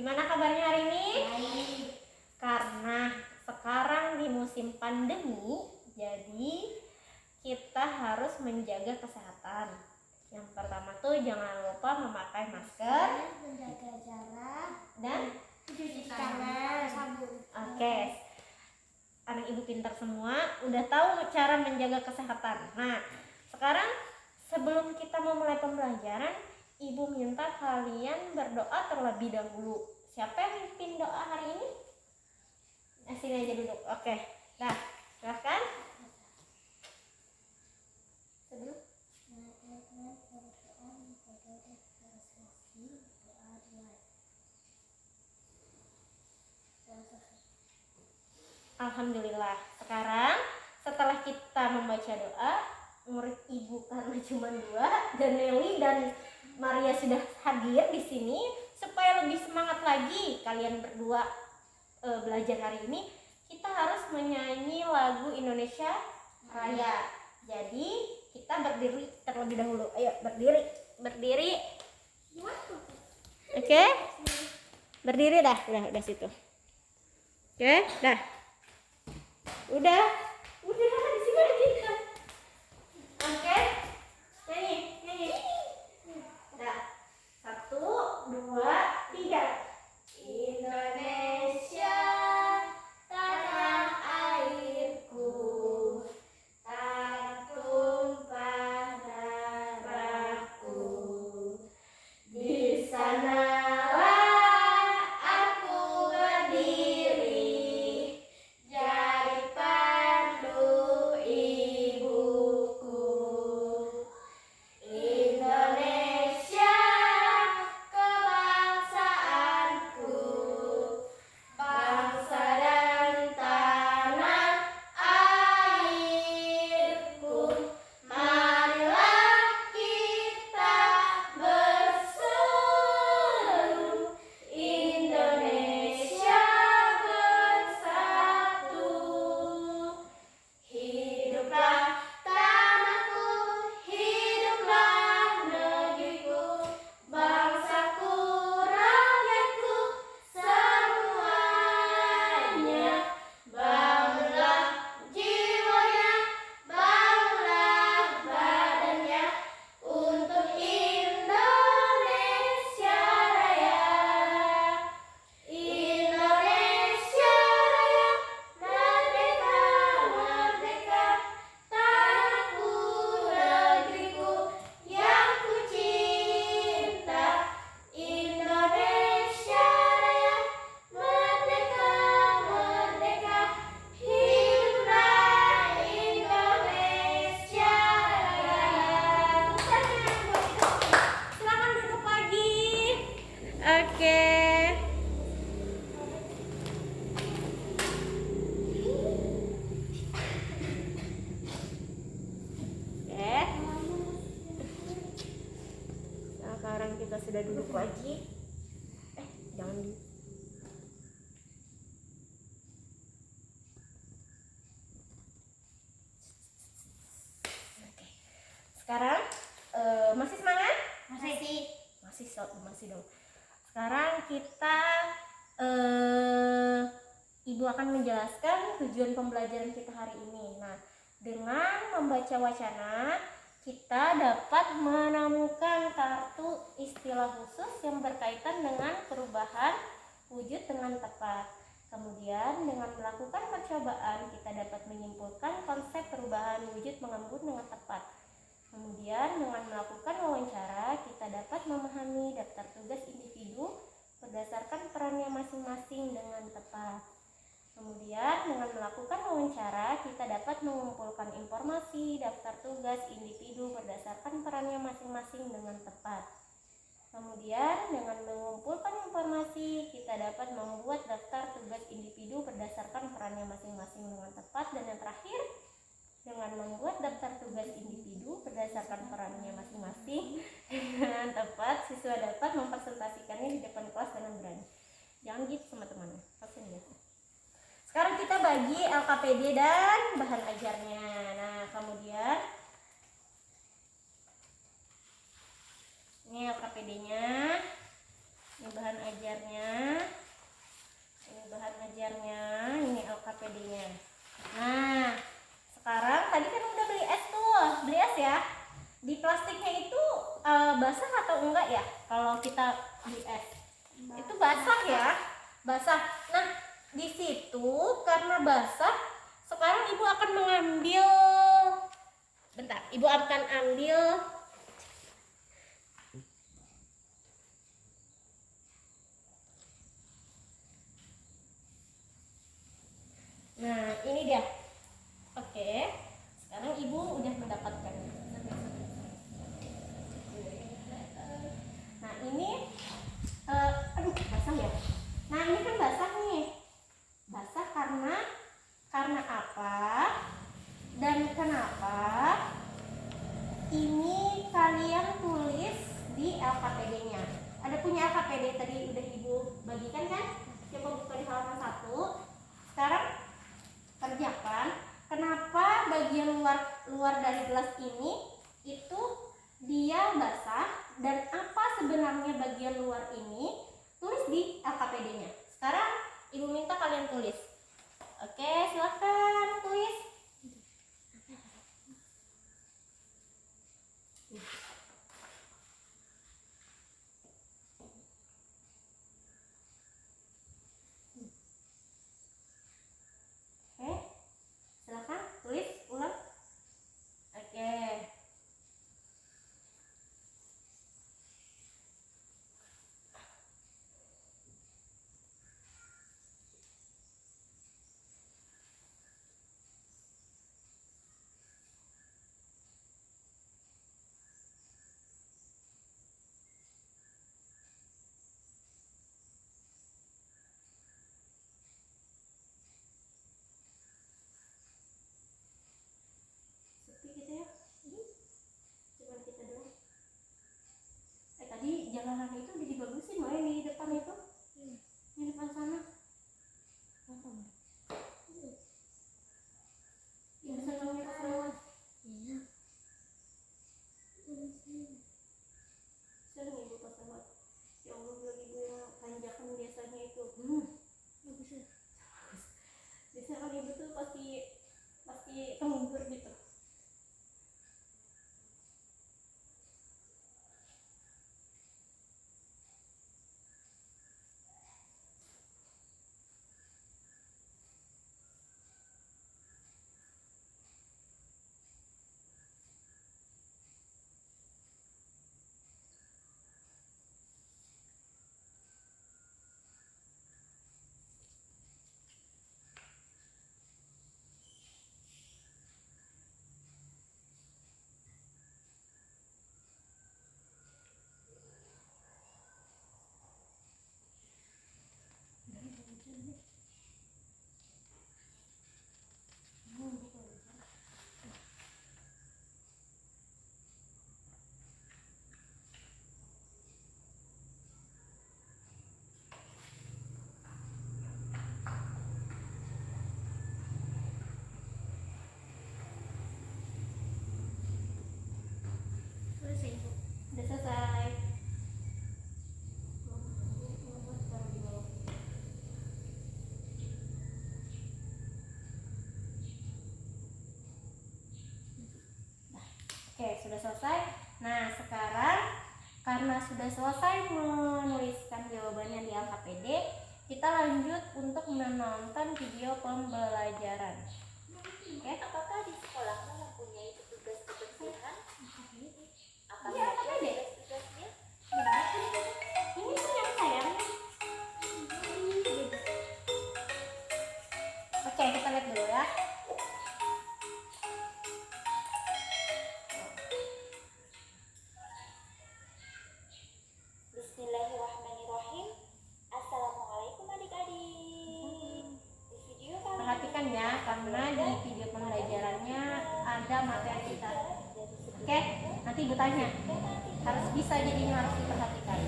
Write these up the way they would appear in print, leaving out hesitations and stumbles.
Gimana kabarnya hari ini? Baik. Karena sekarang di musim pandemi, jadi kita harus menjaga kesehatan. Yang pertama tuh jangan lupa memakai masker, Menjaga jarak dan cuci tangan, sabun. Oke, anak ibu pintar semua udah tahu cara menjaga kesehatan. Nah, sekarang sebelum kita memulai pembelajaran, ibu minta kalian berdoa terlebih dahulu. Siapa yang mimpin doa hari ini? Sini aja duduk. Oke, nah silahkan. Sebelum Alhamdulillah. Sekarang setelah kita membaca doa, murid ibu karena cuma 2 dan Nelly dan Maria sudah hadir di sini, supaya lebih semangat lagi kalian berdua belajar hari ini, kita harus menyanyi lagu Indonesia Raya. Jadi kita berdiri terlebih dahulu. Ayo berdiri. Oke? Berdiri dah, udah situ. Oke, dah. Udah di sini aja kita. Oke, nyanyi. Dah, 1, 2, 3. Indonesia, tanah airku, tak tumpah darahku. Di sanalah aku berdiri, jadi pandu ibuku. Indonesia, kebangsaanku, bangsa dan tanah airku. Marilah kita berseru, Indonesia bersatu. Hiduplah tanahku, hiduplah negeriku, bangsaku, rakyatku, semuanya. Bangunlah jiwanya, bangunlah badannya, untuk Indonesia Raya. Indonesia Raya, merdeka, merdeka, tanahku, negeriku yang ku cinta. Indonesia Raya, merdeka, merdeka, hiduplah Indonesia Raya. Silakan duduk lagi. Oke. Sekarang kita sudah duduk lagi. Jangan di. Oke. Sekarang masih semangat? Masih dong. Sekarang kita Ibu akan menjelaskan tujuan pembelajaran kita hari ini. Nah, dengan membaca wacana, kita dapat menemukan kartu istilah khusus yang berkaitan dengan perubahan wujud dengan tepat. Kemudian dengan melakukan percobaan, kita dapat menyimpulkan konsep perubahan wujud mengembun dengan tepat. Kemudian dengan melakukan wawancara, kita dapat memahami daftar tugas individu berdasarkan perannya masing-masing dengan tepat. Kemudian dengan melakukan wawancara, kita dapat mengumpulkan informasi daftar tugas individu berdasarkan perannya masing-masing dengan tepat. Kemudian dengan mengumpulkan informasi, kita dapat membuat daftar tugas individu berdasarkan perannya masing-masing dengan tepat. Dan yang terakhir, dengan membuat daftar tugas individu berdasarkan perannya masing-masing dengan tepat, siswa dapat mempresentasikannya di depan kelas dengan berani. Jangan gitu sama temannya, pasien ya. Sekarang kita bagi LKPD dan bahan ajarnya. Nah, kemudian ini LKPD-nya. Ini bahan ajarnya. Ini bahan ajarnya, ini LKPD-nya. Nah, sekarang tadi kan udah beli es tuh, beli es ya. Di plastiknya itu basah atau enggak ya? Kalau kita beli es, itu basah ya, basah. Nah, di situ karena basah, sekarang ibu akan mengambil. Bentar, ibu akan ambil. Nah, ini dia. Oke, sekarang ibu udah mendapatkan. Nah, ini aduh, basah ya. Nah, ini kan basah nih. Basah karena apa? Dan kenapa? Ini kalian tulis di LKPD-nya. Ada punya LKPD tadi udah ibu bagikan kan? Coba buka di halaman 1. Sekarang kerjakan. Kenapa bagian luar dari gelas ini itu dia basah, dan apa sebenarnya bagian luar ini? Tulis di LKPD-nya. Sekarang ibu minta kalian tulis. Oke, silahkan tulis. Oke, silahkan tulis ulang. Oke. Sepi gitu ya. Coba kita dulu. Tadi jalanan itu udah dibagusin loh yang di depan itu. Di depan sana. Yang senangnya pesawat. Iya. Sering ibu pesawat. Ya Allah, bilang ibu yang tanjakan biasanya itu. Bagus ya. Biasanya kan ibu tuh pasti menghibur gitu. Udah selesai. Oke, sudah selesai. Nah, sekarang karena sudah selesai menuliskan jawabannya di LKPD, kita lanjut untuk menonton video pembelajaran. Oke, Apakah di sekolahmu mempunyai petugas kebersihan? Apa Iya, saja LKPD. tugas-tugasnya? Ini tuh yang sayang. Oke, kita lihat dulu ya. Bismillahirrahmanirrahim. Assalamualaikum adik-adik. Di video kali Perhatikan ya, karena di video pembelajarannya ada materi kita. Oke, nanti ibu tanya. Harus bisa, jadi harus diperhatikan.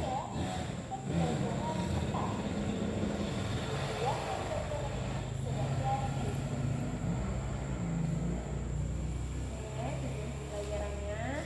Oke, video pembelajarannya.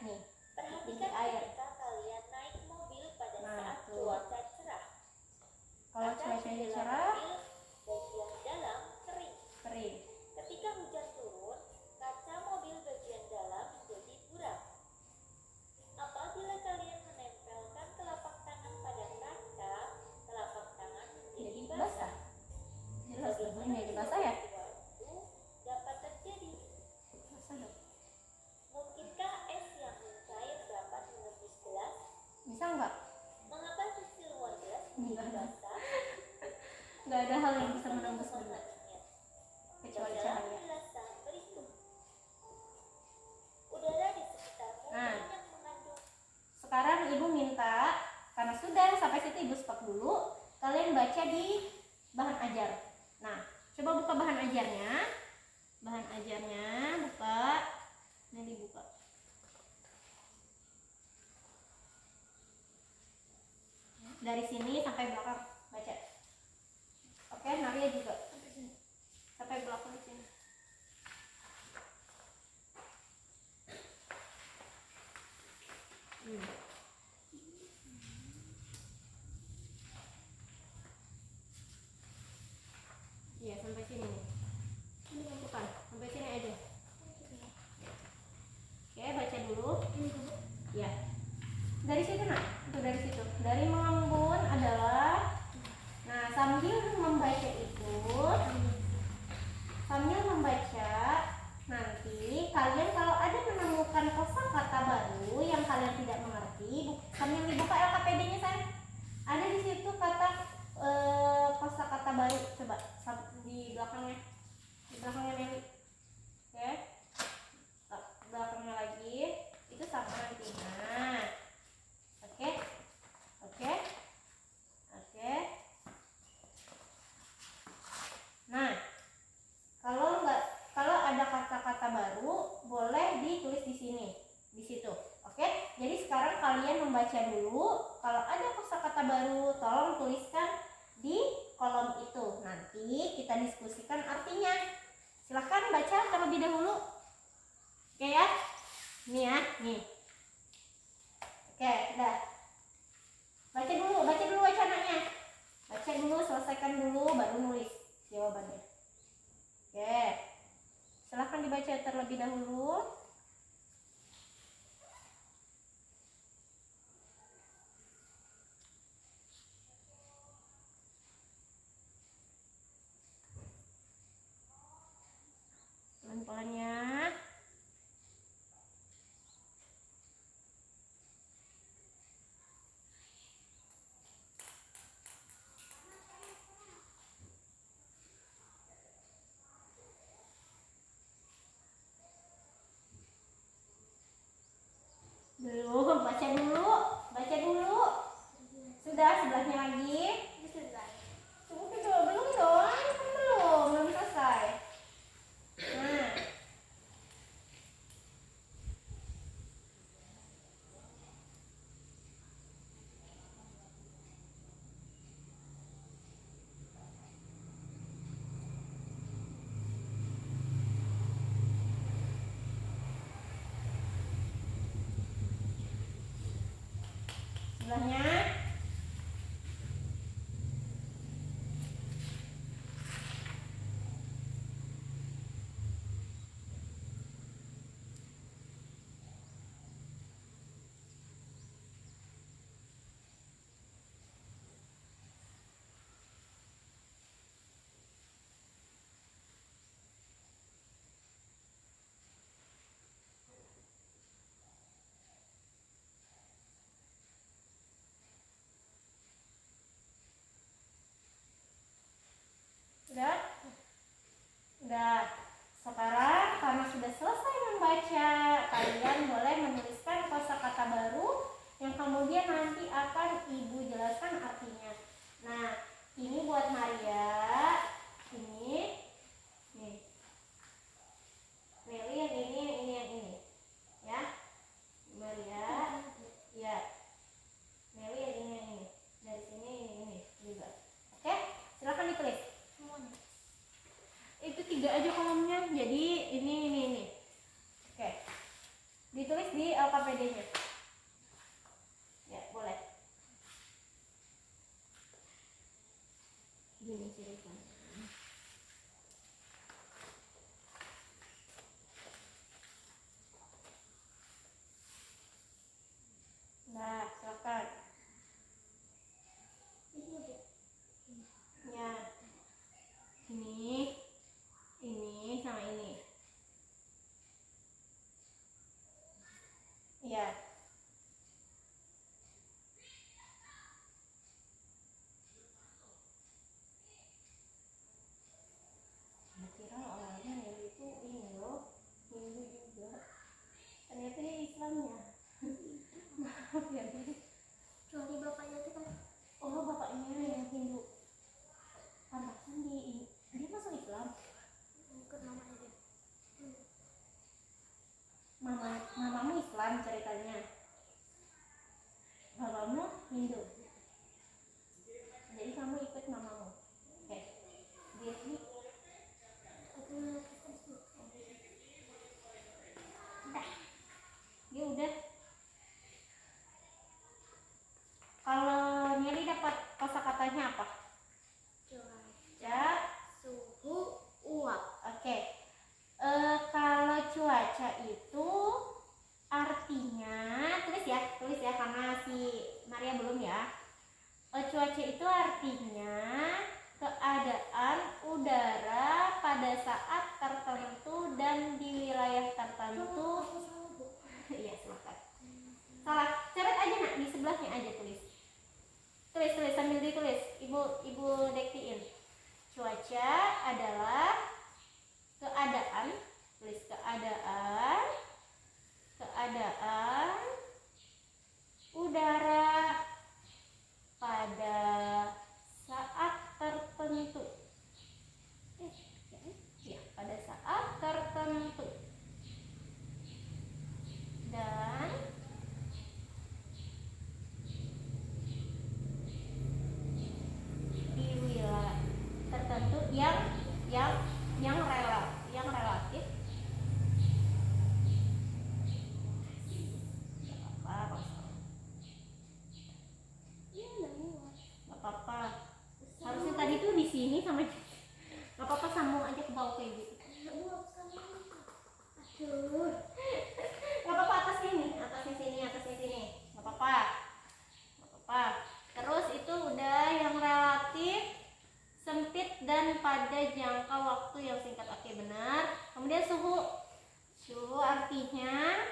nih. Perhatikan Air. ketika kalian naik mobil pada Nah, saat tuh. cuaca cerah. Kalau Kaca cuacanya jendela cerah, mobil bagian dalam kering. kering. Ketika hujan turun, kaca mobil bagian dalam menjadi buram. Apabila kalian menempelkan telapak tangan pada kaca, telapak tangan menjadi Jadi basah. basah. Jelas dong, Bagaimana ini basah ya? peristiwa itu dapat terjadi? Basah dong. Mungkinkah es yang mencair dapat menembus gelas? Bisa nggak? Mengapa sisi luar gelas menjadi Enggak. basah? Nggak ada hal yang bisa Kamu menembus perlu gelas memahaminya. kecuali Dalam cahaya. penjelasan berikut. Udara di sekitarmu Nah. banyak mengandung. Sekarang ibu minta, karena sudah sampai situ ibu stop dulu, kalian baca di bahan ajar. Nah, coba buka bahan ajarnya. Bahan ajarnya buka. Ini dibuka. Dari sini sampai belakang baca. Oke, Naria juga. Sampai belakang di sini. Iya, sampai sini nih. Bukan, sampai sini aja. Oke, baca dulu. Ya. Dari situ nak, itu dari situ. Dari mengembun adalah, nah sambil membaca itu, nanti kalian kalau ada menemukan kosakata baru yang kalian tidak mengerti, sambil dibuka LKPD-nya saya. Ada di situ kata kosakata baru. Coba di belakangnya, Nelly. Oke. Belakangnya lagi itu sama nanti. Nah, oke. Nah, kalau ada kata-kata baru boleh ditulis di sini, di situ. Oke. Jadi sekarang kalian membaca dulu. Kalau ada kosakata baru, tolong tuliskan di kolom itu. Nanti kita diskusikan artinya. Silahkan baca terlebih dahulu. Oke ya. Nih ya, nih. Oke, udah. Baca dulu wacananya. Baca dulu, selesaikan dulu, baru nulis jawabannya. Oke. Silahkan dibaca terlebih dahulu. Pelan-pelan ya. Belum, baca dulu. Sudah, sebelahnya lagi. Belum dong, belum selesai. Nah, sebelahnya. Indo. Jadi kamu ikut mamamu. Oke. Jadi udah. Ya udah. Kalau Nyeri dapat kosakatanya apa? Cuaca, suhu, uap. Oke. Kalau cuaca itu artinya tulis ya karena si Maria belum ya. Cuaca itu artinya keadaan udara pada saat tertentu dan di wilayah tertentu. Iya, silakan. Salah, coret aja nak, di sebelahnya aja tulis. Tulis sambil ditulis. Ibu dektiin. Cuaca adalah keadaan, tulis keadaan udara pada saat tertentu. Ya, pada saat tertentu. Dan di wilayah tertentu yang relatif. Nggak apa-apa. Harusnya tadi tuh di sini sama. Nggak apa-apa, sambung aja ke bawah kayak gitu. Aduh. Nggak apa-apa, atasnya sini. Nggak apa-apa. Terus itu udah yang relatif, sempit dan pada jangka waktu yang singkat. Oke, benar. Kemudian suhu artinya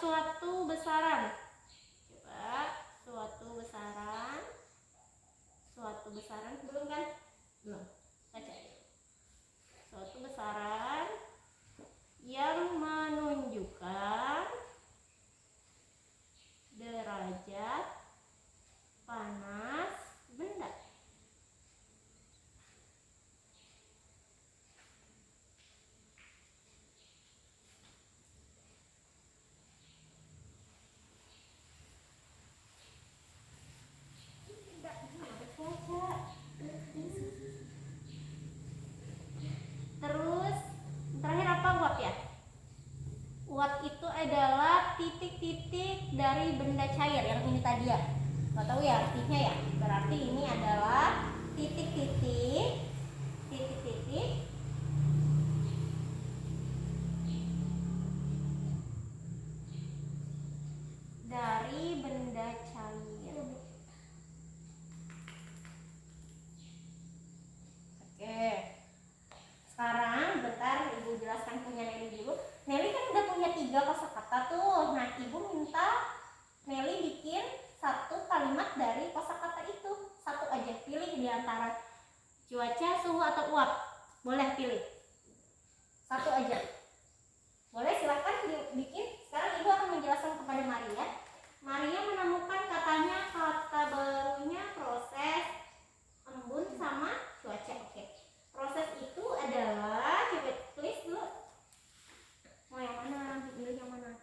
suatu besaran. Coba, suatu besaran belum kan? Belum. Baca. Suatu besaran yang menunjukkan derajat panas benda. Terus terakhir apa? Uap ya. Uap itu adalah titik-titik dari benda cair yang ini tadi ya. Nggak tahu ya artinya ya. Berarti ini adalah titik-titik dari benda cair. Oke. Sekarang bentar ibu jelaskan punya Nelly dulu. Nelly kan udah punya 3 kosakata tuh. Nah, ibu minta Nelly bikin satu kalimat dari kosakata itu. Satu aja, pilih di antara cuaca, suhu atau uap. Boleh pilih. Satu aja. Boleh, silahkan bikin. Sekarang ibu akan menjelaskan kepada Maria. Maria menemukan katanya kata barunya proses, embun sama cuaca. Oke. Proses itu adalah, coba tulis dulu. Mau yang mana? Pilih yang mana?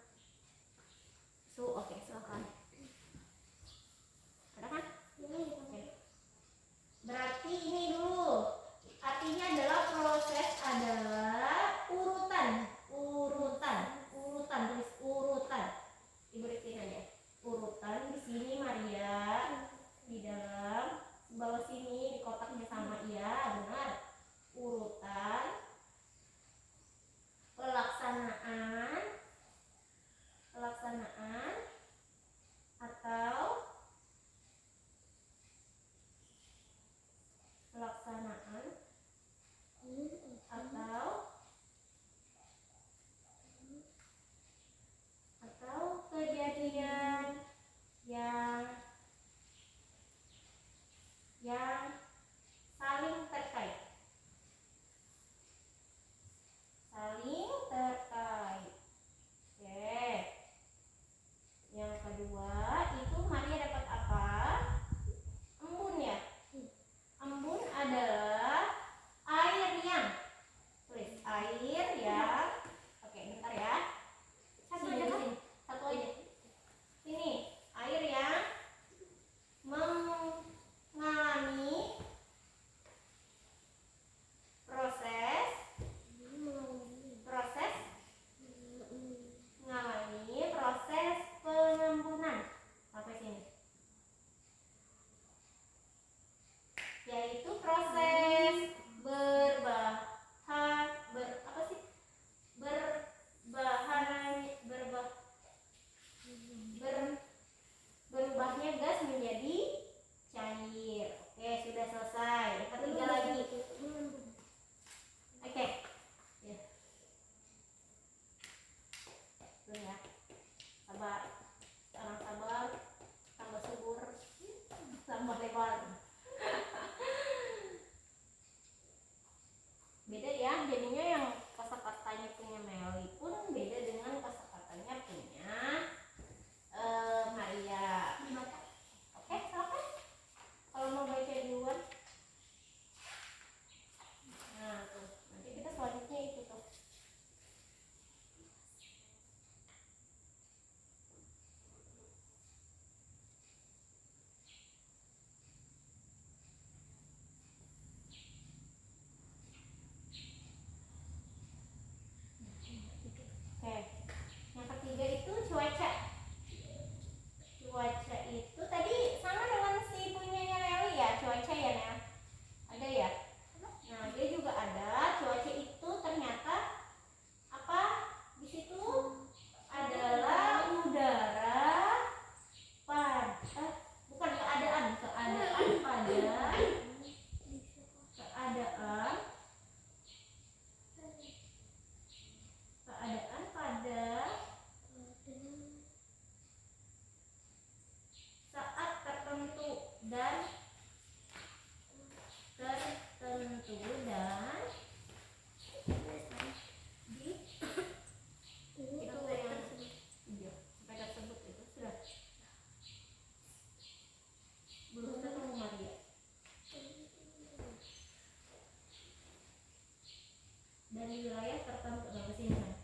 Oke, silakan. Ada kan? Oke. Berarti ini dulu. Artinya adalah proses adalah urutan. Tulis urutan. Ibu bikin aja. Urutan di sini Maria, di dalam bawah sini di kotaknya sama ya, benar. Urutan pelaksanaan atau kejadian yang saling terkait. Oke. Jerman. Beda ya, jadinya yang kosakatanya punya Meli pun beda dengan kosakatanya punya Maria. Oke, silakan. Kalau mau baca duluan. Nah, tuh. Nanti kita selanjutnya itu tuh. Oke. Yang ketiga itu cuaca. Cuaca itu tadi sama dengan si punyanya Nelly ya, cuaca ya Nel? Ada ya? Nah, dia juga ada. Cuaca itu ternyata apa? Di situ adalah udara pada bukan keadaan pada keadaan pada saat tertentu dan di itu yang iya sampai tersebut itu sudah belum ketemu Maria dan di wilayah tertentu berapa sini kan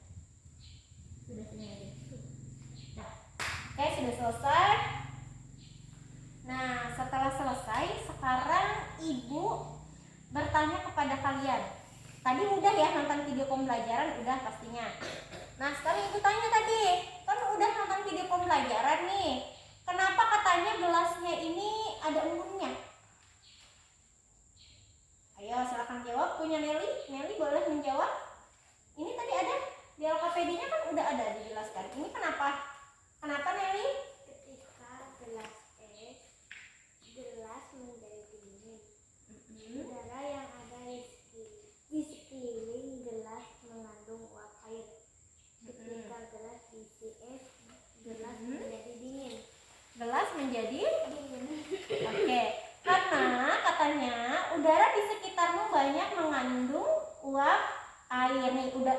sudah sini aja. Nah, oke sudah selesai. Nah setelah selesai sekarang ibu bertanya kepada kalian. Tadi udah ya nonton video pembelajaran udah pastinya. Nah sekarang ibu tanya tadi kan udah nonton video pembelajaran nih. Kenapa katanya gelasnya ini ada embunnya? Ayo silakan jawab. Punya Nelly. Nelly boleh menjawab. Ini tadi ada di LKPD-nya kan udah ada dijelaskan. Ini kenapa? Kenapa Nelly? Ketika gelas es, gelas menjadi dingin. Udara yang ada di sekeliling gelas mengandung uap air. Ketika gelas diisi es, gelas menjadi dingin. Gelas menjadi Dingin. oke. Karena katanya udara di sekitarmu banyak mengandung uap air nih. Udah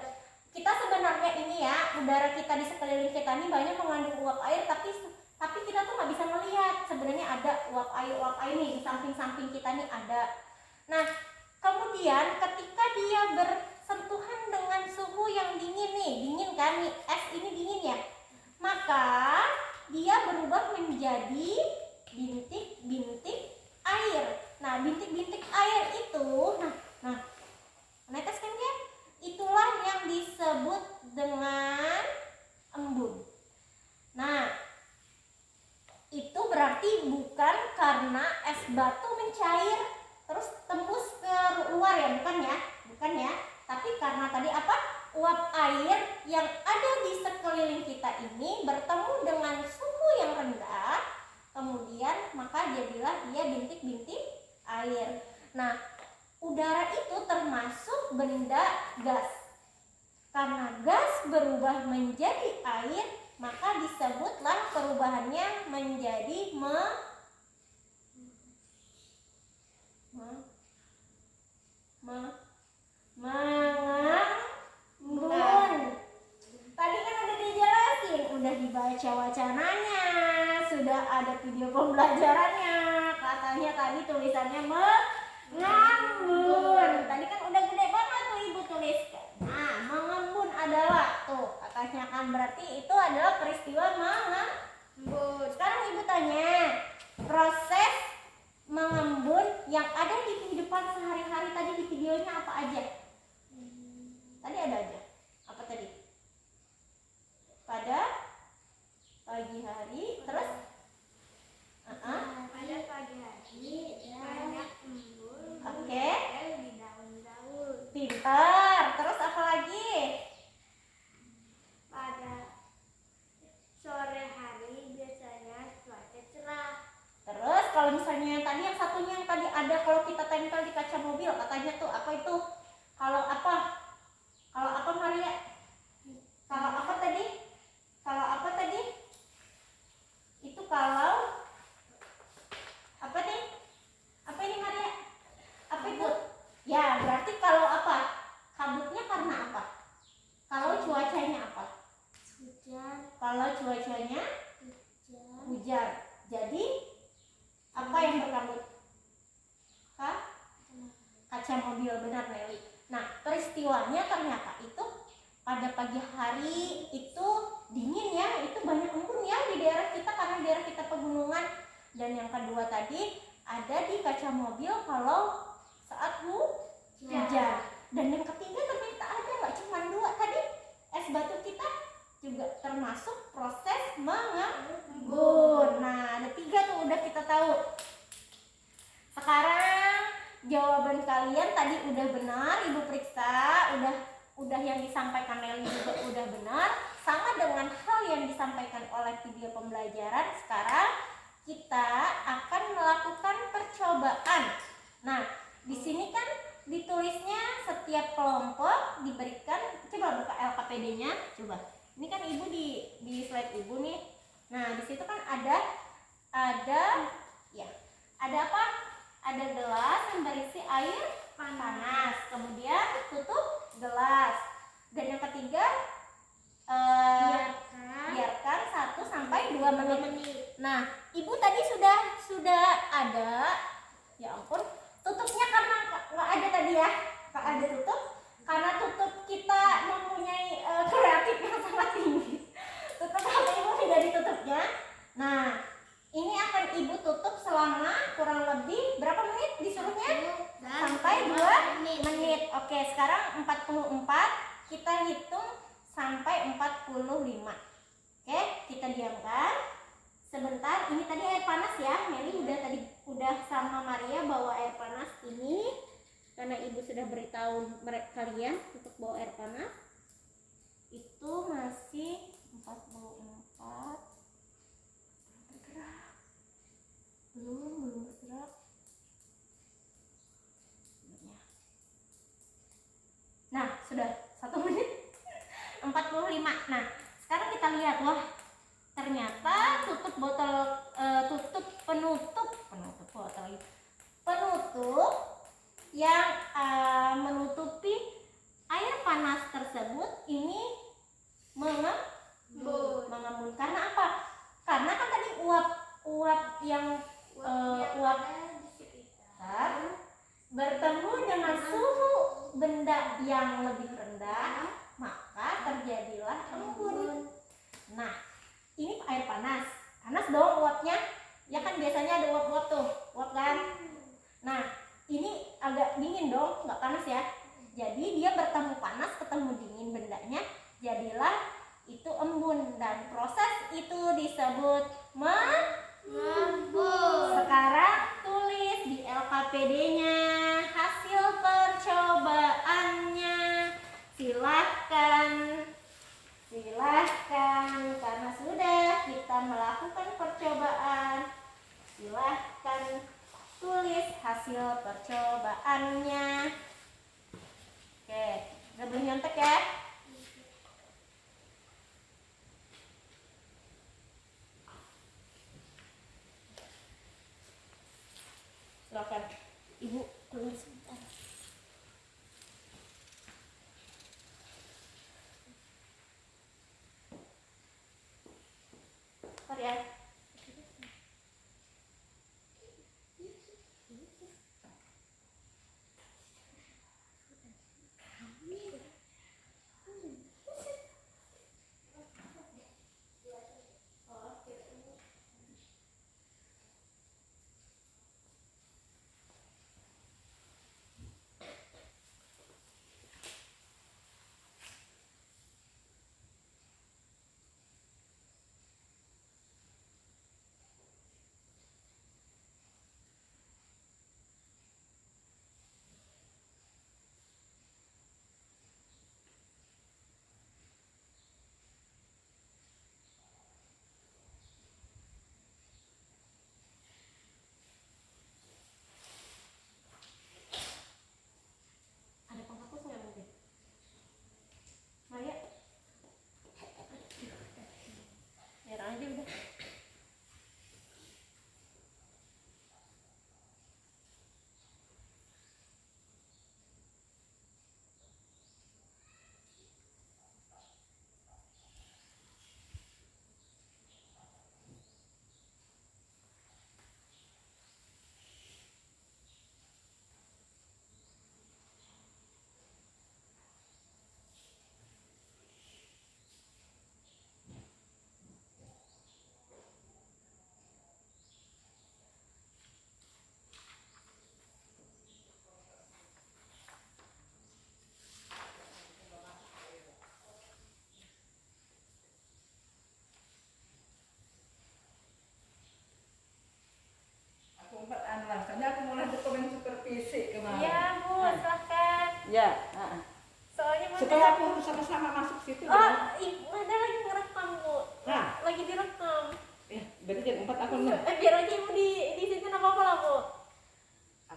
kita sebenarnya ini ya udara kita di sekeliling kita ini banyak mengandung uap air tapi kita tuh nggak bisa melihat sebenarnya ada uap air nih di samping-samping kita nih ada. Nah kemudian ketika dia bersentuhan dengan suhu yang dingin nih, dingin kan nih es ini dingin ya, maka dia berubah menjadi bintik-bintik air. Nah bintik-bintik air itu nah meneteskan dia itulah yang disebut dengan embun. Nah itu berarti bukan karena es batu mencair terus tembus ke luar ya, bukan ya, tapi karena tadi apa, uap air yang ada di sekeliling kita ini bertemu dengan suhu yang rendah, kemudian maka jadilah dia bintik-bintik air. Nah udara itu termasuk benda gas. Karena gas berubah menjadi air, maka disebutlah perubahannya menjadi mengembun. Tadi kan udah dijelasin, udah dibaca wacananya, sudah ada video pembelajarannya. Katanya tadi tulisannya mengembun. Tadi kan udah gede banget tuh ibu tuliskan. Nah, mengembun adalah tuh katanya kan berarti itu adalah peristiwa mengembun. Sekarang ibu tanya, proses mengembun yang ada di kehidupan sehari-hari tadi di videonya apa aja? Tadi ada aja. Apa tadi? Pada pagi hari, terus? Pada pagi hari banyak embun. Oke. Di daun-daun. Pintar. Terus apa lagi? Pada sore hari biasanya cuaca cerah. Terus kalau misalnya yang tadi yang satunya yang tadi ada kalau kita tempel di kaca mobil katanya tuh apa itu? Kalau apa? Kalau apa Maria? Kalau apa tadi? Itu Jadi apa yang berkabut? Kaca mobil, benar Nelly. Nah, peristiwanya ternyata itu pada pagi hari itu dingin ya, itu banyak embun ya di daerah kita karena daerah kita pegunungan. Dan yang kedua tadi ada di kaca mobil kalau saat hujan. Dan yang ketiga ternyata ada, nggak cuma dua tadi, es batu kita juga termasuk proses mengembun. Nah, ada 3 tuh udah kita tahu. Sekarang jawaban kalian tadi udah benar, Ibu periksa, udah yang disampaikan Nelly juga udah benar, sama dengan hal yang disampaikan oleh video pembelajaran. Sekarang kita akan melakukan percobaan. Nah, di sini kan ditulisnya setiap kelompok diberikan, coba buka LKPD-nya, coba. Ini kan Ibu di slide Ibu nih. Nah, di situ kan ada apa? Ada gelas yang berisi air panas. Kemudian tutup gelas. Dan yang ketiga biarkan 1 sampai 2 menit. Nah, Ibu tadi sudah ada. Ya ampun, tutupnya karena nggak ada tadi ya. Nggak ada tutup. Karena tutup kita mempunyai kreatif yang sangat tinggi. Tutup HP Ibu tidak ditutupnya. Nah, ini akan Ibu tutup selama kurang lebih berapa menit disuruhnya? Sampai 2 menit. Oke, sekarang 44, kita hitung sampai 45. Oke, kita diamkan sebentar. Ini tadi air panas ya. Meli udah sama Maria bawa air panas ini karena Ibu sudah beritahu kalian untuk bawa air panas. Itu masih 44. Belum bergerak. Nah, sudah 1 menit 45. Nah, sekarang kita lihat, wah, ternyata penutup yang menutupi air panas tersebut ini mengembun. Karena apa? Karena kan tadi uap yang uap bertemu dengan suhu benda yang lebih rendah, maka terjadilah embun. Nah, ini air panas dong uapnya, ya kan biasanya ada uap-uap tuh, uap kan. Nah, ini agak dingin dong, nggak panas ya. Jadi dia bertemu panas, ketemu dingin bendanya, jadilah itu embun, dan proses itu disebut mengembun. Sekarang tulis di LKPD-nya hasil percobaannya. Silahkan karena sudah kita melakukan percobaan, silahkan tulis hasil percobaannya. Oke, nggak boleh nyontek ya. Silakan Ibu tulis sebentar. Mari ya. Ya. Soalnya Manda Supaya aku sama-sama masuk situ. Manda lagi ngerekam Bu. Nah. Lagi direkam. Ya, berarti jam 4 aku nih. Biar aja Ibu di situ nggak apa-apa lah Bu.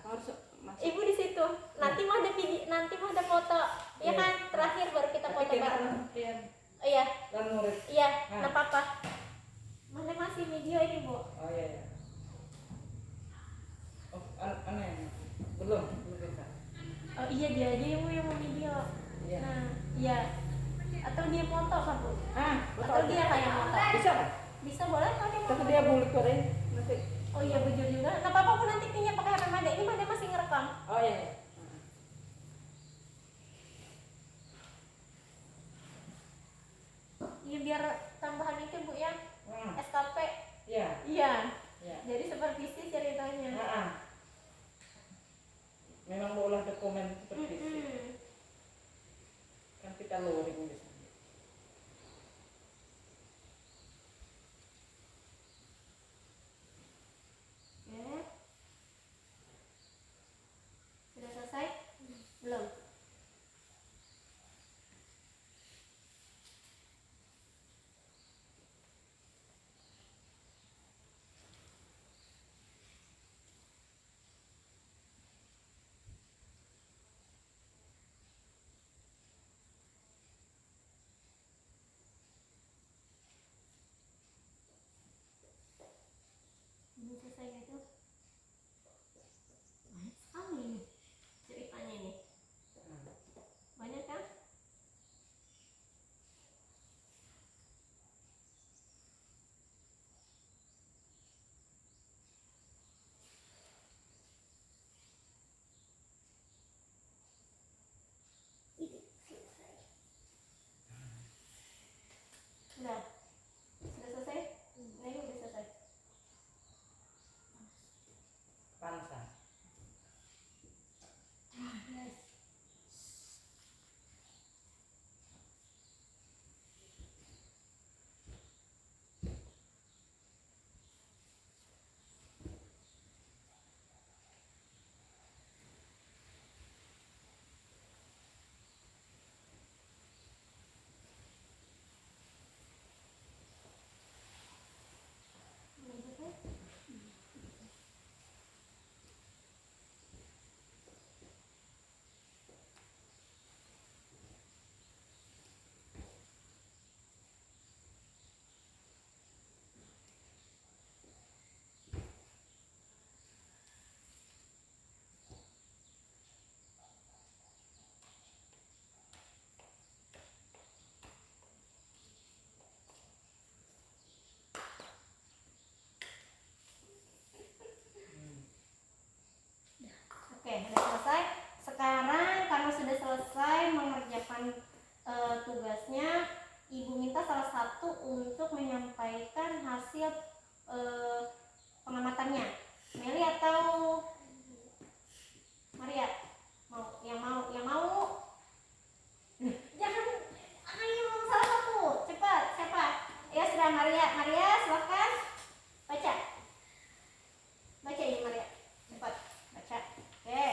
Aku harus masuk. Ibu di situ. Nanti mah ada video, nanti mah ada foto. Ya Iya. kan, terakhir baru kita Tapi foto kita bareng. latihan Oh iya, dan murid. iya, Nah. nggak apa-apa. Manda masih video ini Bu. Oh iya. Oh, aneh. Belum bisa. Oh iya dia aja yang mau video. Iya. Nah, iya. Atau dia foto kan Bu? Foto Atau aja. dia kayak foto? Bisa kan? Bisa boleh kalau dia mau. Tapi foto. dia boleh keluarin nanti. Oh iya bujur juga. Nggak apa-apa Bu, nanti pinjam pakai HP Manda. Ini Manda masih ngerekam. Oh iya. Iya biar tambahan itu Bu ya. SKP. Iya. Iya. Iya. Jadi supervisi ceritanya. Memang boleh dokumen seperti itu. Kan kita luring di sana. Oke. Sudah selesai? Belum. Belum selesai gitu. Banyak sekali nih ceritanya nih. Banyak kan? Sudah. Sudah selesai? Nah, ini udah selesai. Panasan. Belum selesai? Oke, sudah selesai. Sekarang karena sudah selesai mengerjakan tugasnya, Ibu minta salah satu untuk menyampaikan hasil pengamatannya. Meli atau Maria? Yang mau? Jangan, ayo salah satu, cepat, siapa? Ya sudah Maria silakan baca. Baca ini Maria, cepat baca. Oke,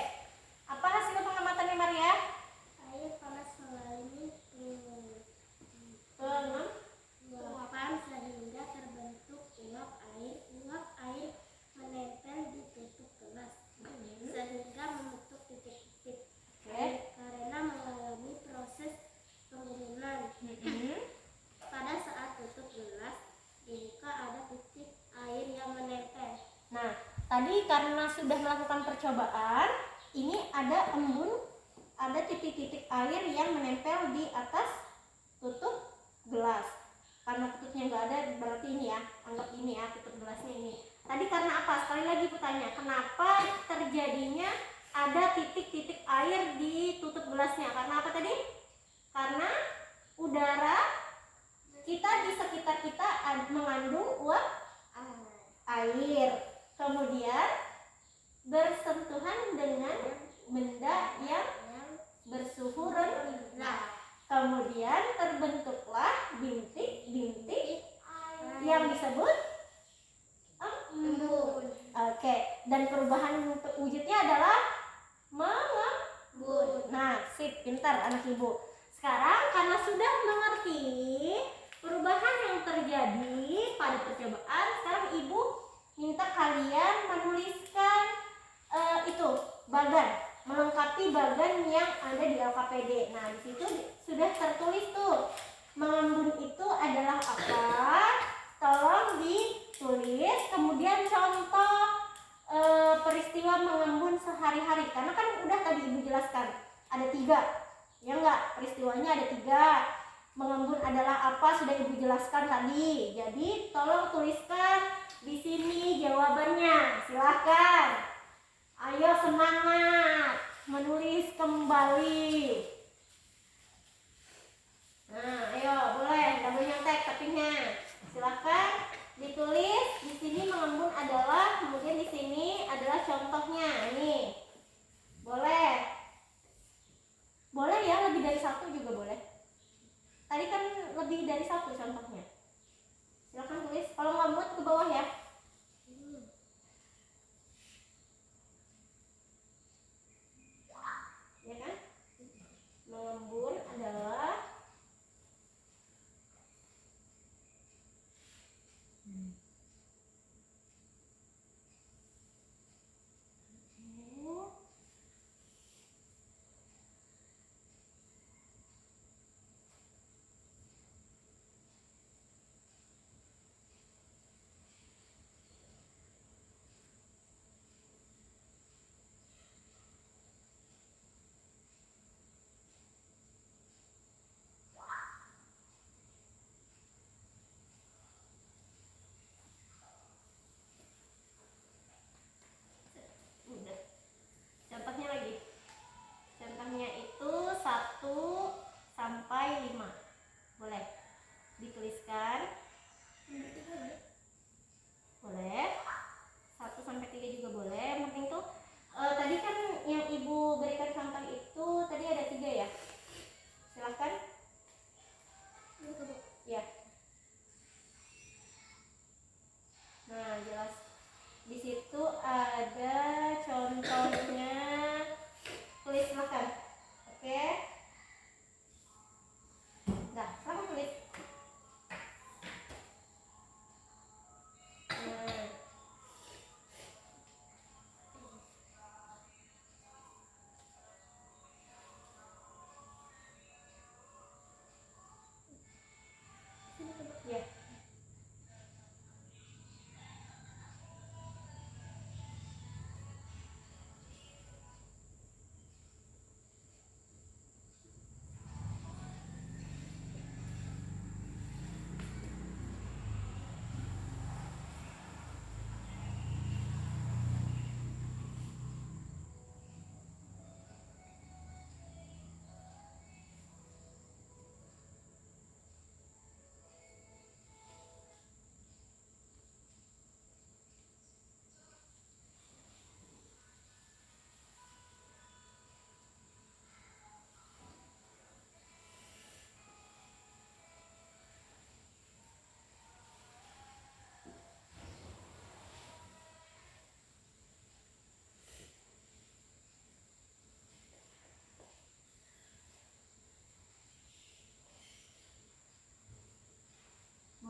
apa hasil pengamatannya Maria? Air panas mengalami Penguapan sehingga terbentuk uap air menempel di tutup gelas sehingga membentuk titik-titik air karena mengalami proses pengurunan. Pada saat tutup gelas dibuka ada titik air yang menempel. Nah, tadi karena sudah melakukan percobaan, ini ada embun, ada titik-titik air yang menempel di atas tutup gelas. Karena tutupnya nggak ada, berarti ini ya, anggap ini ya, tutup gelasnya ini. Tadi karena apa? Sekali lagi bertanya, kenapa terjadinya ada titik-titik air di tutup gelasnya? Karena apa tadi? Karena udara kita di sekitar kita mengandung uap air, kemudian bersentuhan dengan benda yang bersuhu rendah, kemudian terbentuklah bintik-bintik yang disebut embun. Oke, dan perubahan wujudnya adalah Bun. Nah, sip, pintar anak ibu. Sekarang karena sudah mengerti perubahan yang terjadi pada percobaan, sekarang ibu minta kalian menuliskan itu bagan, melengkapi bagan yang ada di LKPD. Nah, di situ sudah tertulis tuh mengembun itu adalah apa. Tolong ditulis, kemudian contoh peristiwa mengembun sehari-hari, karena kan udah tadi ibu jelaskan ada 3, ya enggak, peristiwanya ada 3. Mengembun adalah apa sudah ibu jelaskan tadi. Jadi tolong tuliskan di sini jawabannya. Silahkan, ayo semangat menulis kembali. Nah, ayo boleh double nyontek tapinya. Silahkan ditulis di sini mengembun adalah, kemudian di sini adalah contohnya. Ini boleh ya, lebih dari 1 juga boleh. Tadi kan lebih dari 1 contohnya. Silahkan tulis, kalau nggak muat ke bawah ya. Ya kan, mengembun adalah udah. Contohnya lagi. Contohnya itu 1 sampai 5. Boleh dituliskan. Boleh. 1 sampai 3 juga boleh. Yang penting tuh tadi kan yang ibu berikan contoh itu tadi ada 3 ya. Silahkan. Ya. Nah, jelas. Di situ ada contohnya. Tulis silahkan. Oke. Nah, silahkan tulis. Nah. Ya.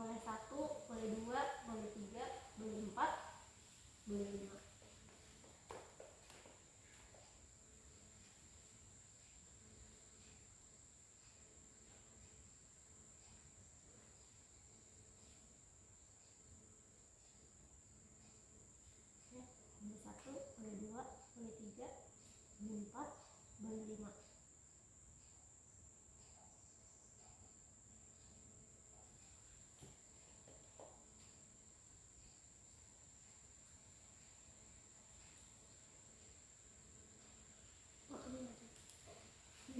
Boleh 1, boleh 2, boleh 3, boleh 4, boleh 5. Ya, boleh 1, boleh 2, boleh 3, boleh 4, boleh 5.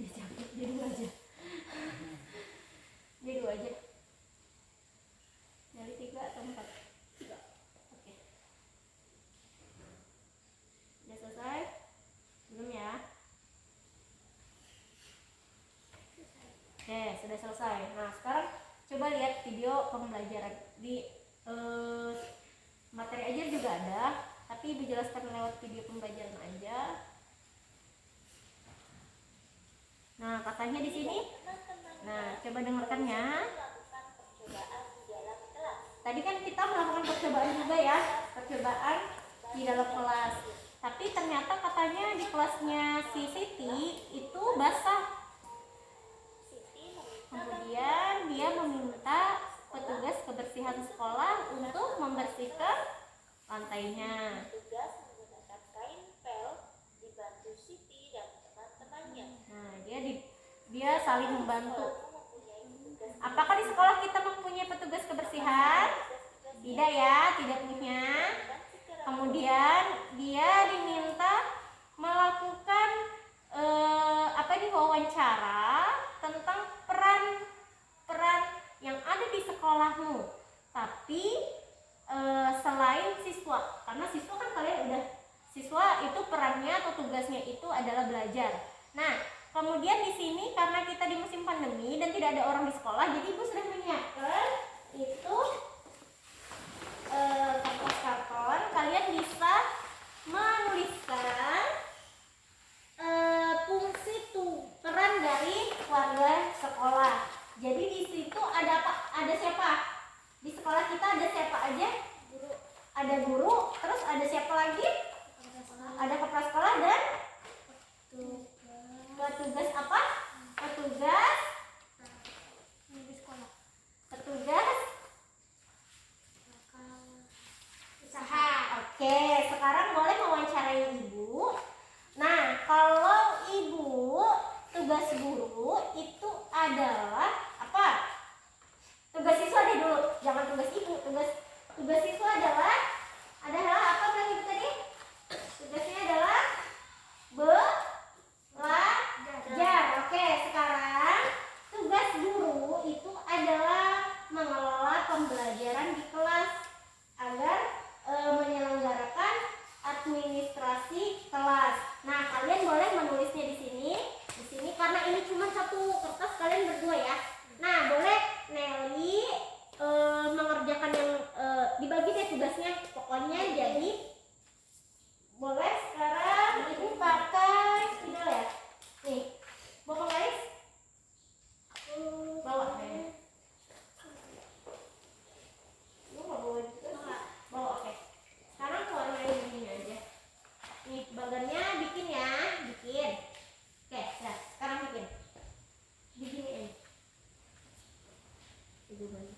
Ya capek, jadi 2 aja. Jadi 2 aja. Dari 3 atau 4? 3. Oke. Udah selesai? Belum ya? Oke, sudah selesai. Nah, sekarang coba lihat video pembelajaran di materi ajar juga ada, tapi Ibu jelaskan lewat video pembelajaran aja. Nah, katanya di sini. Teman-temannya Nah, coba dengarkan ya. melakukan percobaan di dalam kelas. Tadi kan kita melakukan percobaan juga ya, percobaan di dalam kelas. Tapi ternyata katanya di kelasnya si Siti itu basah. Siti meminta Kemudian dia meminta petugas kebersihan sekolah untuk membersihkan lantainya. tugas menggunakan kain pel dibantu Siti dan teman-temannya. Nah, dia saling membantu. Sekolahmu mempunyai petugas Apakah di sekolah kita mempunyai petugas kebersihan? Tidak ya, tidak punya. Kemudian dia diminta melakukan wawancara tentang peran yang ada di sekolahmu. Tapi selain siswa, karena siswa kan kalian udah siswa itu perannya atau tugasnya itu adalah belajar. Nah, kemudian di sini karena kita di musim pandemi dan tidak ada orang di sekolah, jadi ibu sudah menyiapkan itu kertas karton. Kalian bisa menuliskan fungsi peran dari warga sekolah. Jadi di situ ada apa? Ada siapa? Di sekolah kita ada siapa aja? Guru. Ada guru, terus ada siapa lagi? Ada kepala sekolah dan petugas apa? Petugas usaha. Oke, sekarang boleh mewawancarai ibu. Nah, kalau ibu tugas guru itu adalah apa? Tugas siswa deh dulu, jangan tugas ibu. Tugas siswa adalah apa bilang ibu tadi? Tugasnya adalah belajar. Oke, sekarang tugas guru itu adalah mengelola pembelajaran di kelas agar menyelenggarakan administrasi kelas. Nah, kalian boleh menulisnya di sini. Di sini karena ini cuma satu kertas, kalian berdua ya. Nah, boleh Nelly mengerjakan yang dibagi deh tugasnya. Pokoknya jadi boleh sekarang ibu pakai spidol ya. Nih, bawa guys. Bawa nih. Lu nggak bawa juga sih? Bawa, oke. Sekarang warnain ini aja. Nih, bagannya bikin ya, bikin. Oke, nah, sekarang bikin. Beginiin. Ibu bantu.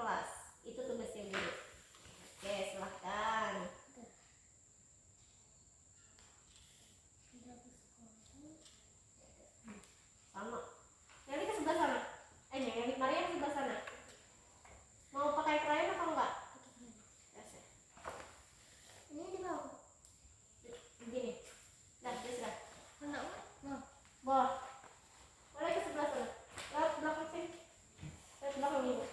kelas. Itu tugasnya guru. Oke, silahkan. Sama. Nelly ke sebelah sana. Nelly Maria ke sebelah sana. Mau pakai krayon atau enggak? Yes. Ini di bawah. Begini. Dah, sudah. Enggak. Boleh. Boleh ke sebelah sana. Lewat belakang sini. Lewat belakang ibu.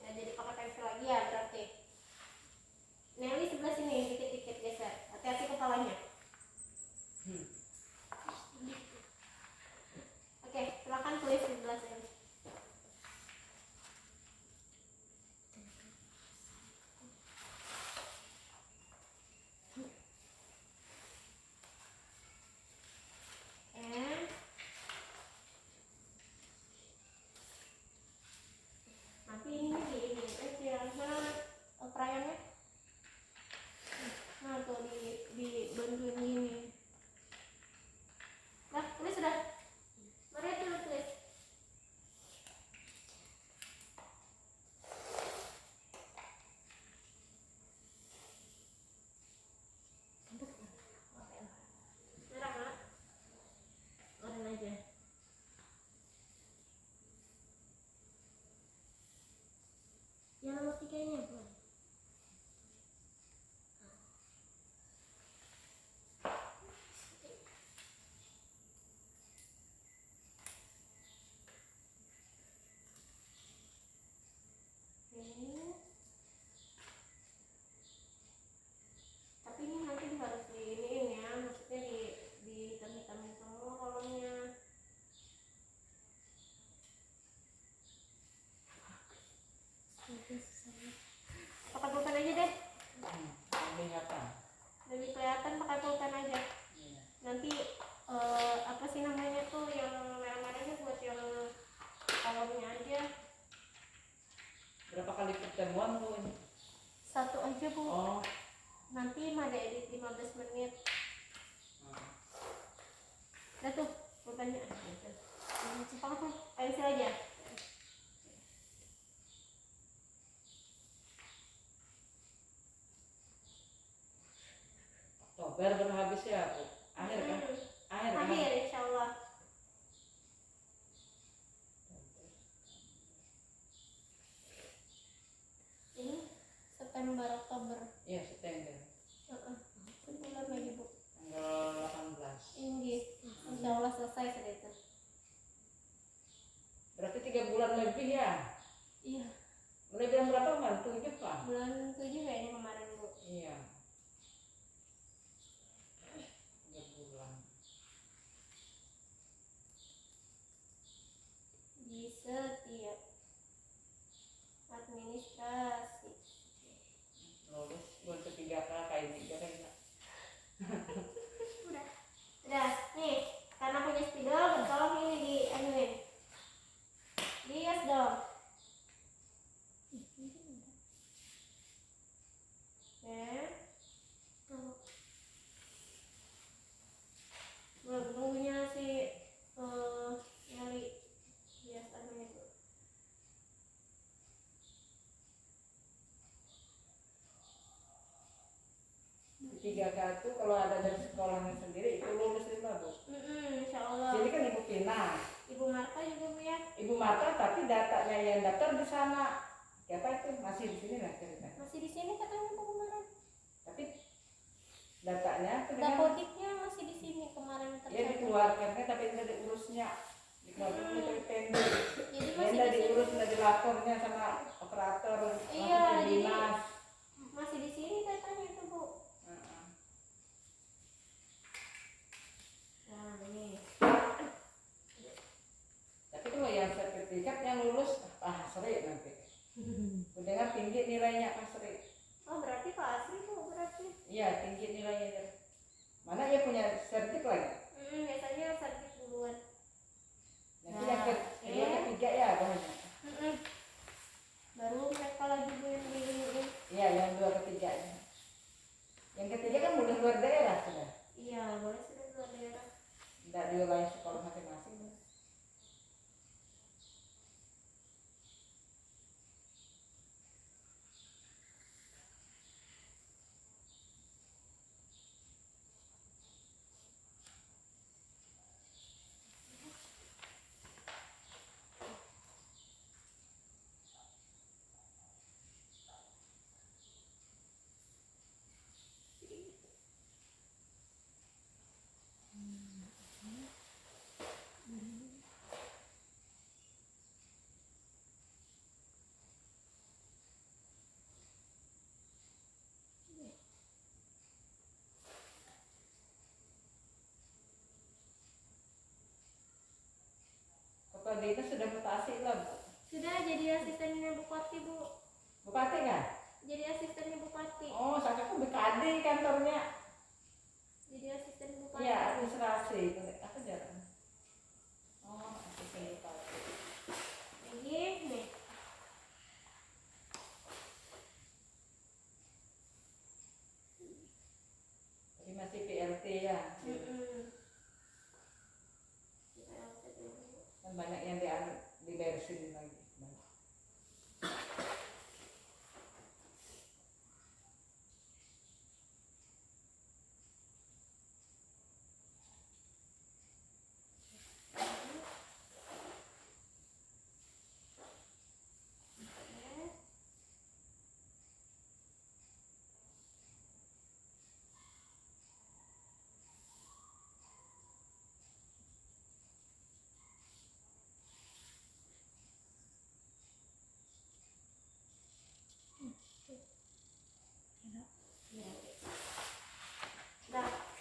Ya, jadi pakai pensil lagi ya berarti. Nelly sebelah sini, dikit-dikit geser. Hati-hati kepalanya. Oke, silakan tulis di sebelah sini. And nanti ini mana krayonnya? Nah tuh dibantuin gini. Nah, tulis sudah. Mari tulis. Merah nggak? Warna aja. Yang nomor 3 ini apa? Ini. Tapi ini nanti harus diiniin ya, maksudnya dihitam-hitamin semua kolomnya. Pakai pulpen aja deh. Kelihatan. Lebih kelihatan pakai pulpen aja. Iya. Nanti apa sih namanya tuh yang merah-merahnya buat yang kolomnya aja. Berapa kali pertemuan Bu ini? Satu aja Bu. Oh. Nanti ada edit 15 menit. Udah tuh pulpennya. Pakai tuh pensil aja. Oktober baru habis ya Bu? Akhir kan? Akhir kan? Akhir insya Allah. Ini September Oktober. Iya, September. Sebulan lagi Bu. Tanggal 18. Ini insya Allah selesai sudah itu. Berarti 3 bulan lebih ya? Iya. Mulai bulan berapa kemarin? 7 kan? Bulan 7 kayaknya kemarin Bu. Iya. 3 bulan. Di setiap administrasi. Lulus bulan ketiga kakak ini kayaknya. Udah, nih karena punya spidol, tolong ini dianuin. Dihias dong. Belum nunggunya si Nelly hias anuin dulu. Di 3K itu kalau ada dari sekolahnya sendiri itu lulus 5 Bu. Insya Allah. Jadi kan Ibu Pina, Ibu Marta juga Bu ya. Ibu Marta, tapi datanya yang daftar di sana. Siapa itu? Masih di sini lah ceritanya. Masih di sini katanya Bu kemarin. Tapi datanya itu Dapodiknya masih di sini kemarin ya tercatat. dikeluarkannya tapi tidak diurusnya. Dikeluarkan tapi pendek. Jadi Ya masih tidak di sini. diurus, tidak dilapornya sama operator. Iya, masuk ke jadi dinas. masih di sini katanya itu Bu. Heeh. Nah ini. Tapi kalau yang sertifikat yang lulus seri nanti. Mendengar tinggi nilainya seri. Oh berarti Pak Asri Bu berarti. Iya tinggi nilainya. Mana dia punya sertif lagi? Biasanya servis duluan. Nanti Nah, yang kedua ketiga ya banyak. Baru mereka lagi Bu yang di bupati Bu, Bupati kan? jadi asistennya bupati, Oh, saya BKD kantornya. jadi asisten bupati. Iya, administrasi. Apa jarang? Oh, asisten bupati. Lagi nih. Jadi masih PLT ya. Dan banyak yang diberesin lagi. Dah.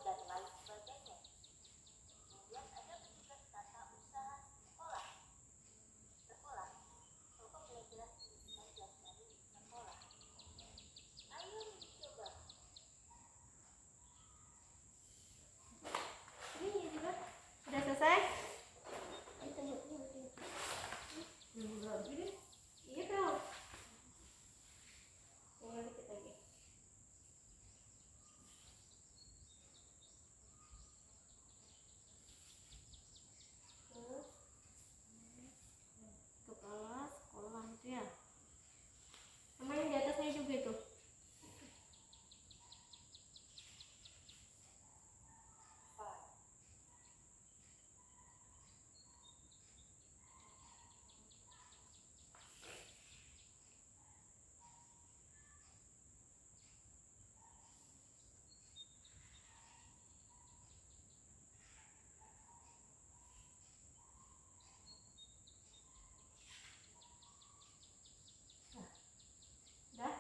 dan lain sebagainya. Kemudian ada petugas tata usaha sekolah. Sekolah, toko pembelajaran pendidikan jasmani di sekolah. Ayo mencoba. Ini juga sudah selesai. Iya dong. Tinggal dikit lagi. Kepala sekolah itu ya. Sama yang di atasnya juga itu. Dah.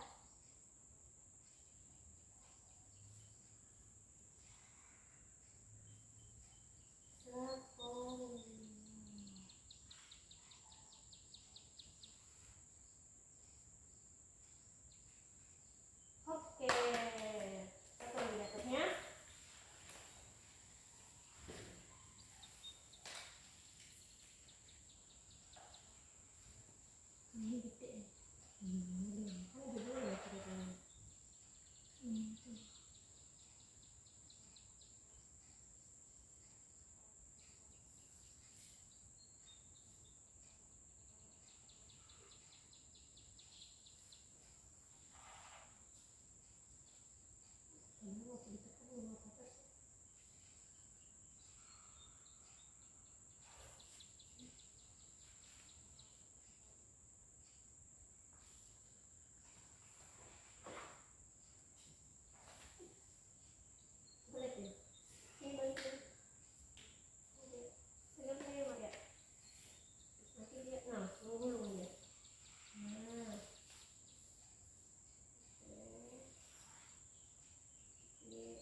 Oke. Satu lagi di atasnya. Ini gede. Kan gede ya ceritanya. Boleh ya? Ini balikin. Pegang saya Mak, ya. Nanti dia, nah, gulung dia. Nah. Oke. Ini.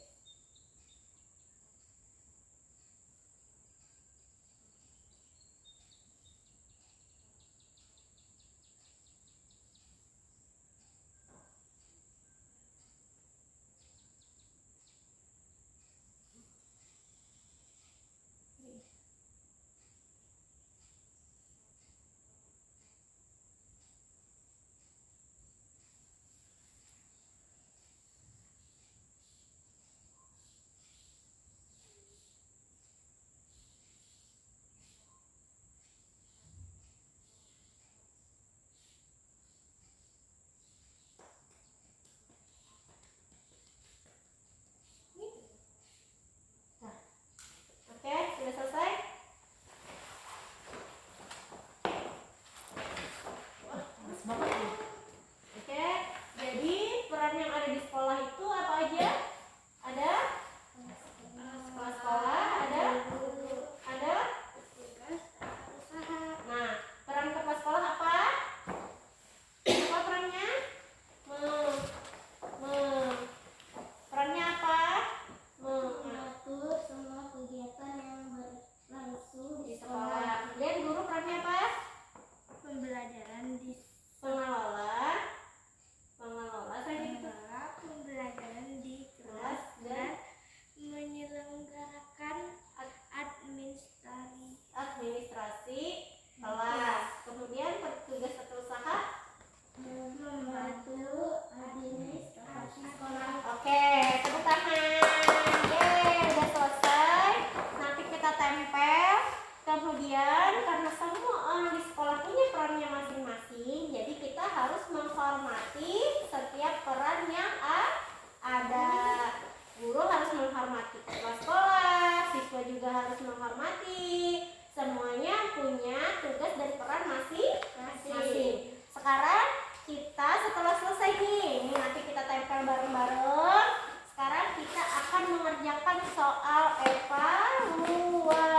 evaluasi.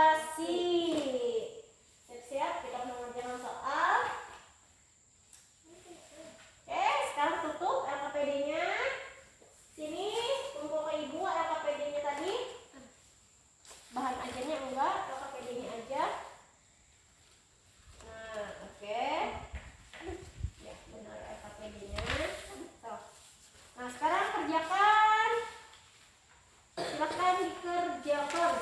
Siap-siap kita mengerjakan soal. Oke, sekarang tutup LKPD-nya. Sini kumpul ke ibu LKPD-nya tadi. Bahan ajarnya enggak, LKPD-nya aja. Nah, oke. Ya, benar LKPD-nya. So. Nah, sekarang kerjakan. Silakan dikerjakan.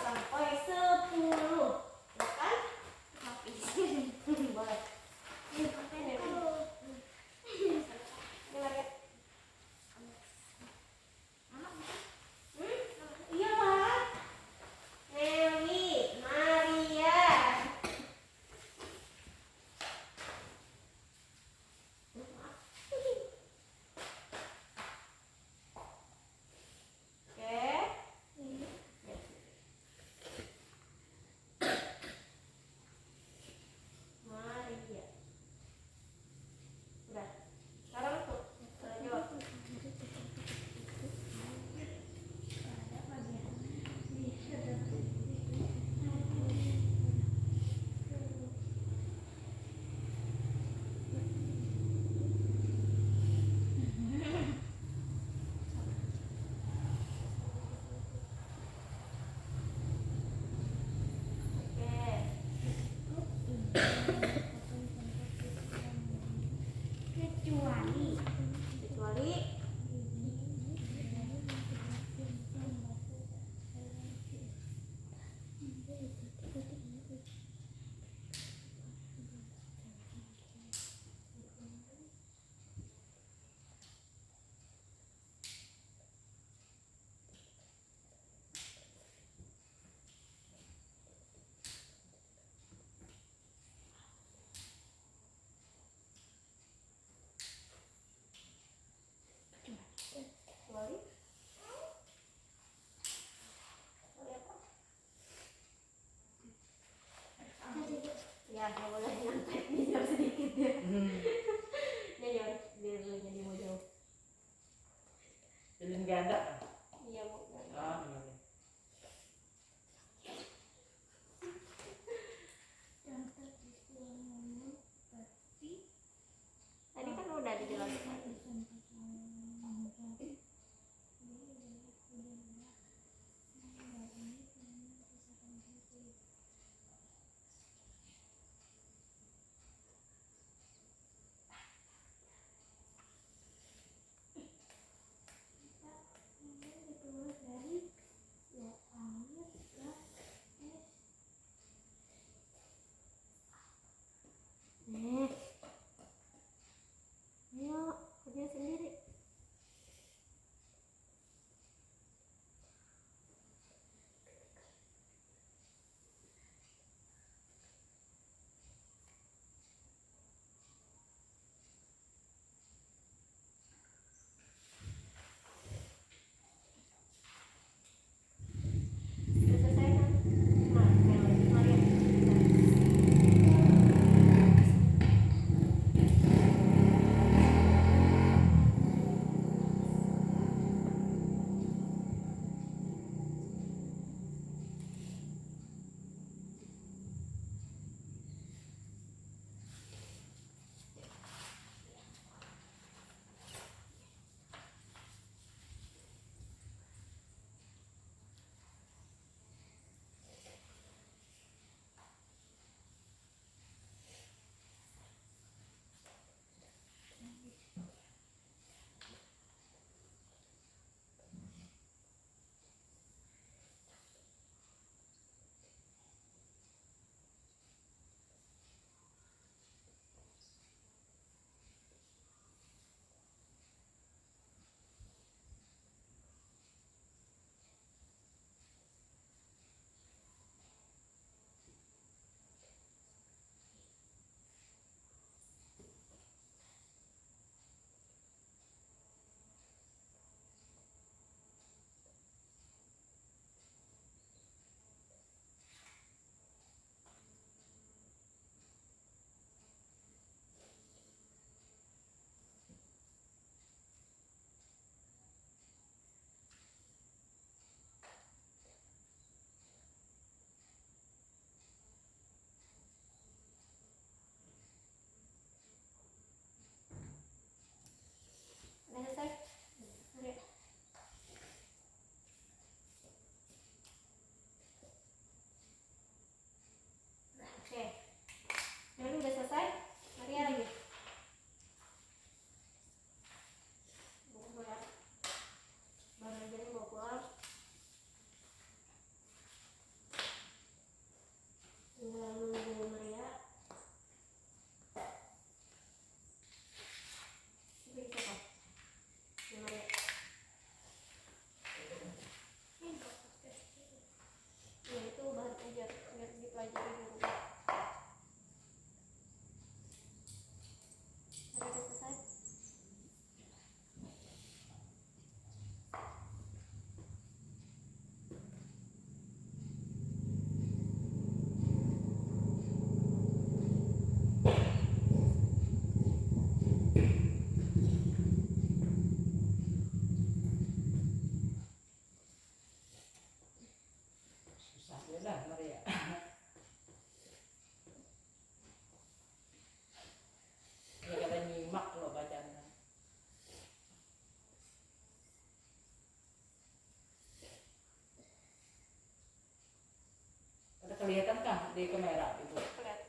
di kamera Ibu. Lihat.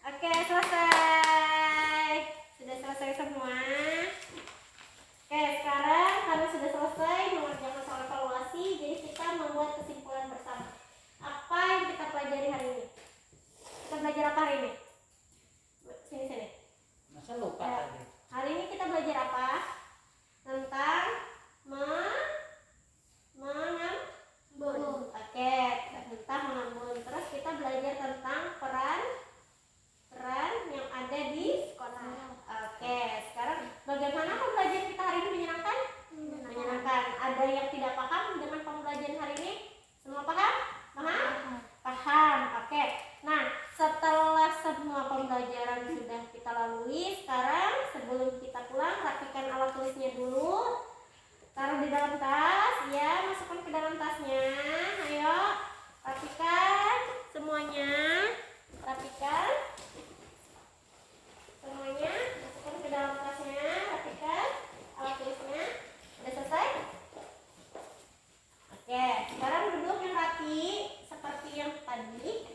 Oke, selesai. Sudah selesai semua. Oke, sekarang karena sudah selesai mengerjakan soal evaluasi, jadi kita membuat kesimpulan bersama. Apa yang kita pelajari hari ini? Kita belajar apa hari ini? Sini. Masa lupa Ya. tadi? Hari ini kita belajar apa? Tentang mengambun. Oke, tentang mengambun. Terus kita belajar tentang peran yang ada di sekolah. Oke, sekarang bagaimana pembelajaran kita hari ini menyenangkan? Menyenangkan. Ada yang tidak paham dengan pembelajaran hari ini? Semua paham? Paham. Oke. Nah, setelah semua pembelajaran sudah kita lalui, sekarang sebelum kita pulang rapikan alat tulisnya dulu. Taruh di dalam tas, ya, masukkan ke dalam tasnya. Ayo, rapikan semuanya. Rapikan semuanya, masukkan ke dalam tasnya. Rapikan alat tulisnya. Sudah selesai? Oke, sekarang duduk yang rapi seperti yang tadi.